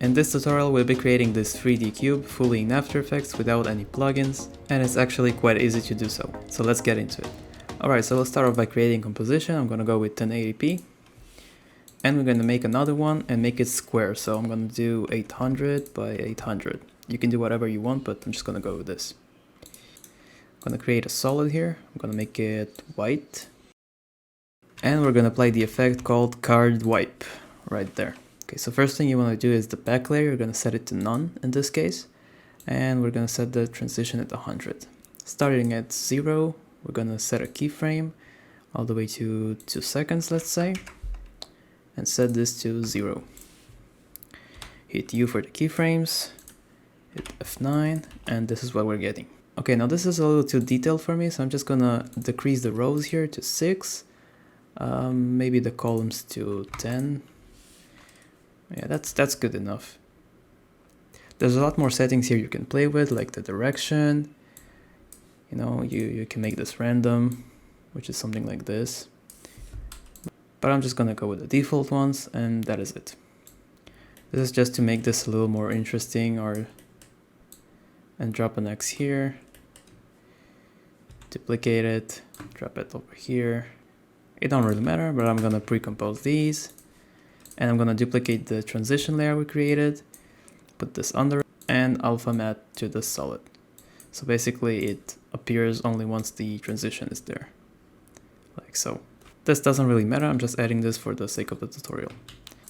In this tutorial we'll be creating this 3D cube fully in After Effects without any plugins, and it's actually quite easy to do so. So let's get into it. Alright, so let's start off by creating composition. I'm gonna go with 1080p. And we're gonna make another one and make it square. So I'm gonna do 800 by 800. You can do whatever you want, but I'm just gonna go with this. I'm gonna create a solid here. I'm gonna make it white. And we're gonna apply the effect called card wipe right there. Okay, so first thing you wanna do is the back layer. You're gonna set it to none in this case. And we're gonna set the transition at 100. Starting at 0, we're gonna set a keyframe all the way to 2 seconds, let's say. And set this to 0. Hit U for the keyframes, hit F9, and this is what we're getting. Okay, now this is a little too detailed for me, so I'm just gonna decrease the rows here to 6, maybe the columns to 10. Yeah, that's good enough. There's a lot more settings here you can play with, like the direction. You know, you can make this random, which is something like this. But I'm just gonna go with the default ones, and that is it. This is just to make this a little more interesting, and drop an X here, duplicate it, drop it over here. It don't really matter, but I'm gonna pre-compose these, and I'm gonna duplicate the transition layer we created, put this under, and alpha matte to the solid. So basically it appears only once the transition is there, like so. This doesn't really matter, I'm just adding this for the sake of the tutorial.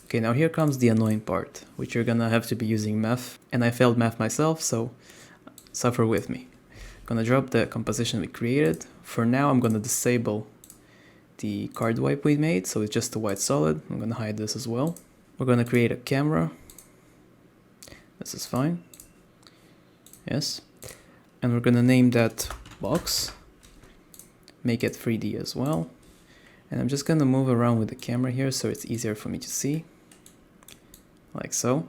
Okay, now here comes the annoying part, which you're gonna have to be using math, and I failed math myself, so suffer with me. I'm gonna drop the composition we created. For now, I'm gonna disable the card wipe we made, so it's just a white solid. I'm gonna hide this as well. We're gonna create a camera. This is fine. Yes. And we're gonna name that box. Make it 3D as well. And I'm just gonna move around with the camera here so it's easier for me to see. Like so.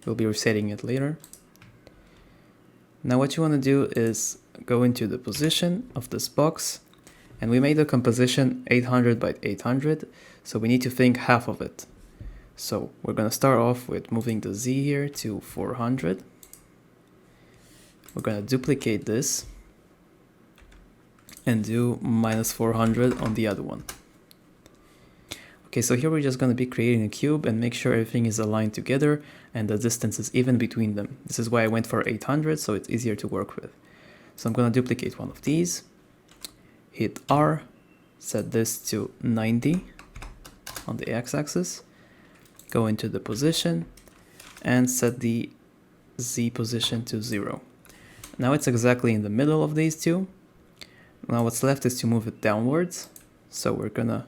We'll be resetting it later. Now what you wanna do is go into the position of this box, and we made the composition 800 by 800, so we need to think half of it. So we're gonna start off with moving the Z here to 400. We're gonna duplicate this and do -400 on the other one. Okay, so here we're just going to be creating a cube and make sure everything is aligned together and the distance is even between them. This is why I went for 800, so it's easier to work with. So I'm going to duplicate one of these, hit R, set this to 90 on the x-axis, go into the position and set the Z position to 0. Now it's exactly in the middle of these two. Now what's left is to move it downwards. So we're gonna,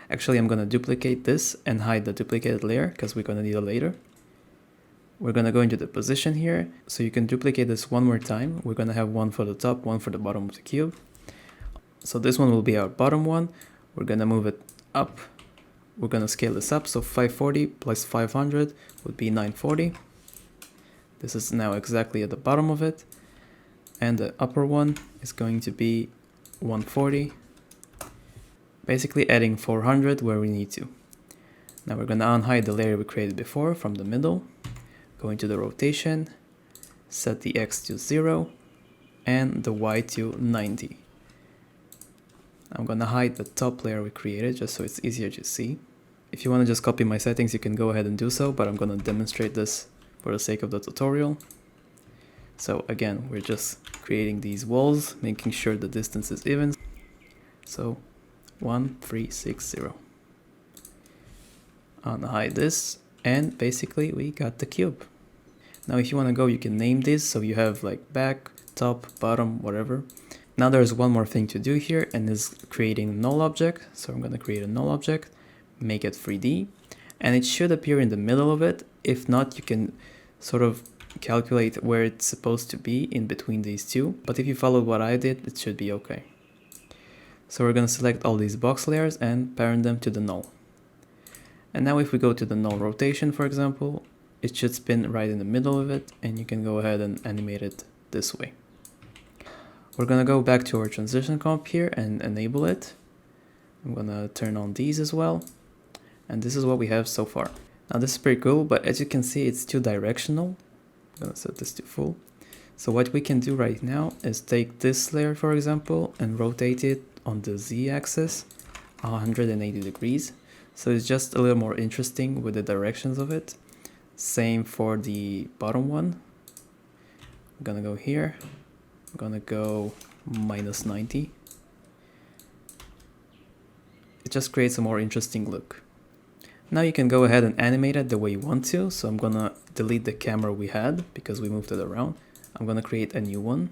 actually I'm gonna duplicate this and hide the duplicated layer because we're gonna need it later. We're gonna go into the position here. So you can duplicate this one more time. We're gonna have one for the top, one for the bottom of the cube. So this one will be our bottom one. We're gonna move it up. We're gonna scale this up. So 540 plus 500 would be 940. This is now exactly at the bottom of it. And the upper one is going to be 140, basically adding 400 where we need to. Now we're going to unhide the layer we created before from the middle, go into the rotation, set the X to 0 and the Y to 90. I'm going to hide the top layer we created just so it's easier to see. If you want to just copy my settings, you can go ahead and do so, but I'm going to demonstrate this for the sake of the tutorial. So again, we're just creating these walls, making sure the distance is even. So 1, 3, 6, 0. Unhide this, and basically we got the cube. Now if you want to go, you can name this, so you have like back, top, bottom, whatever. Now there's one more thing to do here, and is creating a null object. So I'm going to create a null object, make it 3D, and it should appear in the middle of it. If not, you can sort of calculate where it's supposed to be in between these two, but if you follow what I did, it should be okay. So we're going to select all these box layers and parent them to the null. And now if we go to the null rotation, for example, it should spin right in the middle of it, and you can go ahead and animate it this way. We're going to go back to our transition comp here and enable it. I'm going to turn on these as well, and this is what we have so far. Now this is pretty cool, but as you can see, it's too directional. I'm gonna set this to full. So what we can do right now is take this layer, for example, and rotate it on the Z-axis 180 degrees. So it's just a little more interesting with the directions of it. Same for the bottom one. I'm gonna go here. I'm gonna go -90. It just creates a more interesting look. Now you can go ahead and animate it the way you want to. So I'm gonna delete the camera we had because we moved it around. I'm gonna create a new one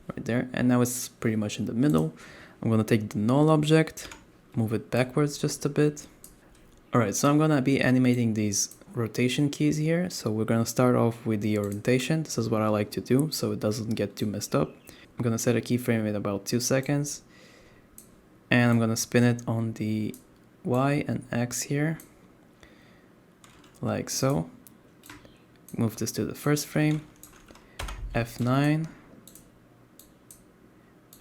right there. And now it's pretty much in the middle. I'm gonna take the null object, move it backwards just a bit. All right, so I'm gonna be animating these rotation keys here. So we're gonna start off with the orientation. This is what I like to do so it doesn't get too messed up. I'm gonna set a keyframe at about 2 seconds. And I'm gonna spin it on the Y and X here, like so. Move this to the first frame, F9,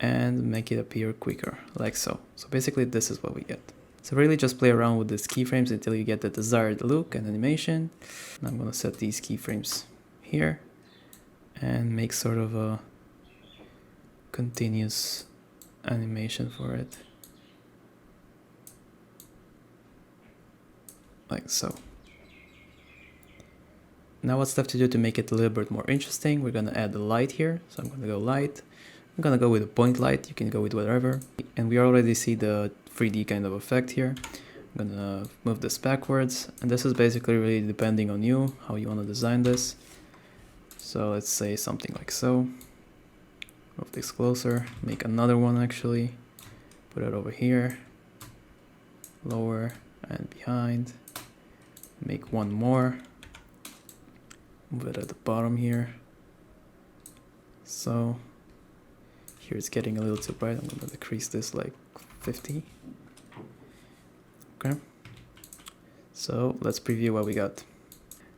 and make it appear quicker, like so. So basically this is what we get. So really just play around with these keyframes until you get the desired look and animation. And I'm gonna set these keyframes here and make sort of a continuous animation for it. Like so. Now what's left to do to make it a little bit more interesting? We're gonna add the light here. So I'm gonna go light. I'm gonna go with a point light. You can go with whatever. And we already see the 3D kind of effect here. I'm gonna move this backwards. And this is basically really depending on you, how you wanna design this. So let's say something like so. Move this closer. Make another one actually. Put it over here. Lower and behind. Make one more. Move it at the bottom here. So here it's getting a little too bright. I'm gonna decrease this like 50. Okay. So let's preview what we got.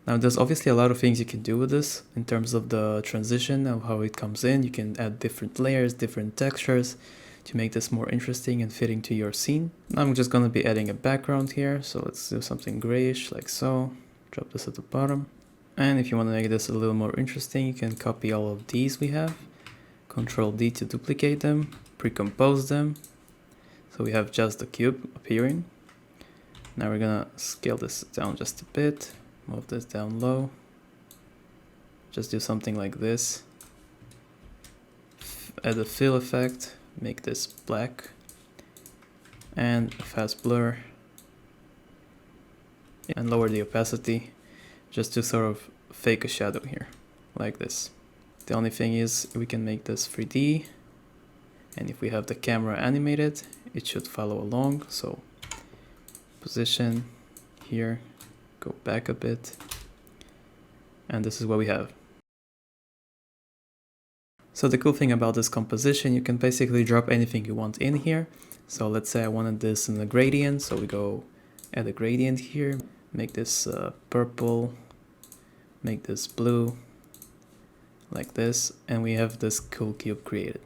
Now there's obviously a lot of things you can do with this in terms of the transition of how it comes in. You can add different layers, different textures to make this more interesting and fitting to your scene. Now I'm just gonna be adding a background here. So let's do something grayish like so. Drop this at the bottom. And if you want to make this a little more interesting, you can copy all of these we have. Control D to duplicate them, pre-compose them. So we have just the cube appearing. Now we're gonna scale this down just a bit, move this down low. Just do something like this. Add a fill effect, make this black. And a fast blur. And lower the opacity. Just to sort of fake a shadow here, like this. The only thing is we can make this 3D, and if we have the camera animated, it should follow along. So position here, go back a bit, and this is what we have. So the cool thing about this composition, you can basically drop anything you want in here. So let's say I wanted this in a gradient, so we go add a gradient here. Make this purple, make this blue, like this, and we have this cool cube created.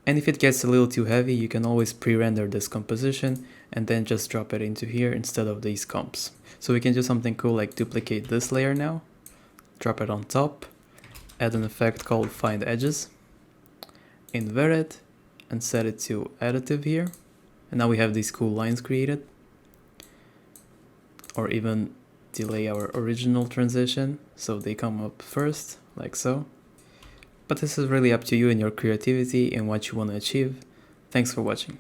And if it gets a little too heavy, you can always pre-render this composition and then just drop it into here instead of these comps. So we can do something cool like duplicate this layer now, drop it on top, add an effect called Find Edges, invert it, and set it to additive here. And now we have these cool lines created. Or even delay our original transition so they come up first, like so. But this is really up to you and your creativity and what you want to achieve. Thanks for watching.